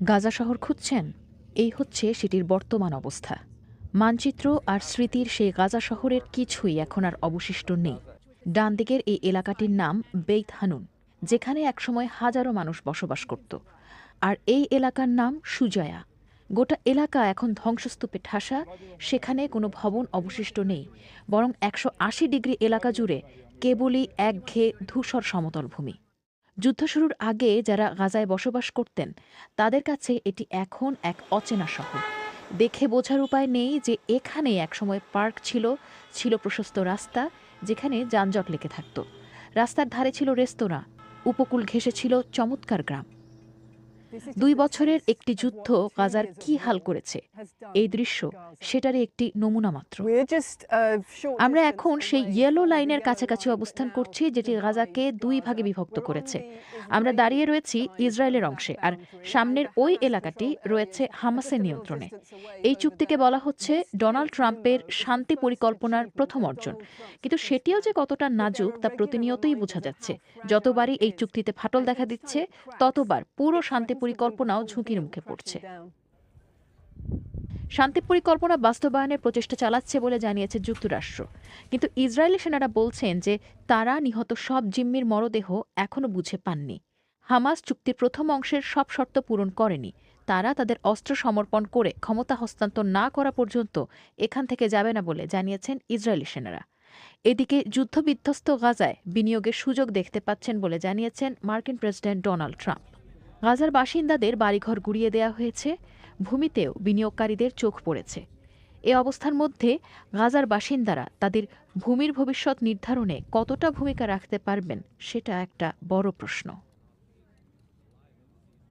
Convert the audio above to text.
গাজা শহর খুঁজছেন? এই হচ্ছে সেটির বর্তমান অবস্থা। মানচিত্র আর স্মৃতির সেই গাজা শহরের কিছুই এখন আর অবশিষ্ট নেই। ডান দিকের এই এলাকাটির নাম বেইত হানুন, যেখানে একসময় হাজারো মানুষ বসবাস করত। আর এই এলাকার নাম সুজায়া। গোটা এলাকা এখন ধ্বংসস্তূপে ঠাসা, সেখানে কোনো ভবন অবশিষ্ট নেই, বরং ১৮০ ডিগ্রি এলাকা জুড়ে কেবলই একঘেয়ে ধূসর সমতল ভূমি। যুদ্ধ শুরুর আগে যারা গাজায় বসবাস করতেন তাদের কাছে এটি এখন এক অচেনা শহর। দেখে বোঝার উপায় নেই যে এখানে একসময় পার্ক ছিল, ছিল প্রশস্ত রাস্তা যেখানে যানজট লেগে থাকত। রাস্তার ধারে ছিল রেস্তোরাঁ, উপকূল ঘেঁষে ছিল চমৎকার গ্রাম। ২ বছরের একটি যুদ্ধ গাজার কি হাল করেছে, এই দৃশ্য সেটারই একটি নমুনা মাত্র। আমরা এখন সেই ইয়েলো লাইনের কাছাকাছি অবস্থান করছি, যেটি গাজাকে ২ ভাগে বিভক্ত করেছে। আমরা দাঁড়িয়ে রয়েছি ইসরায়েলের অংশে, আর সামনের ওই এলাকাটি রয়েছে হামাসের নিয়ন্ত্রণে। এই চুক্তিকে বলা হচ্ছে ডোনাল্ড ট্রাম্পের শান্তি পরিকল্পনার প্রথম অর্জন। কিন্তু সেটিও যে কতটা নাজুক তা প্রতিনিয়তই বোঝা যাচ্ছে। যতবারই এই চুক্তিতে ফাটল দেখা দিচ্ছে, ততবার পুরো শান্তি পরিকল্পনাও ঝুঁকির মুখে পড়ছে। শান্তি পরিকল্পনা বাস্তবায়নের প্রচেষ্টা চালাচ্ছে বলে জানিয়েছে যুক্তরাষ্ট্র, কিন্তু ইসরায়েলি সেনারা বলছেন যে তারা নিহত সব জিম্মির মরদেহ এখনও বুঝে পাননি। হামাস চুক্তির প্রথম অংশের সব শর্ত পূরণ করেনি। তারা তাদের অস্ত্র সমর্পণ করে ক্ষমতা হস্তান্তর না করা পর্যন্ত এখান থেকে যাবে না বলে জানিয়েছেন ইসরায়েলি সেনারা। এদিকে যুদ্ধবিধ্বস্ত গাজায় বিনিয়োগের সুযোগ দেখতে পাচ্ছেন বলে জানিয়েছেন মার্কিন প্রেসিডেন্ট ডোনাল্ড ট্রাম্প। গাজার বাসিন্দাদের বাড়িঘর গুঁড়িয়ে দেওয়া হয়েছে, ভূমিতেও বিনিয়োগকারীদের চোখ পড়েছে। এ অবস্থার মধ্যে গাজার বাসিন্দারা তাদের ভূমির ভবিষ্যৎ নির্ধারণে কতটা ভূমিকা রাখতে পারবেন, সেটা একটা বড় প্রশ্ন।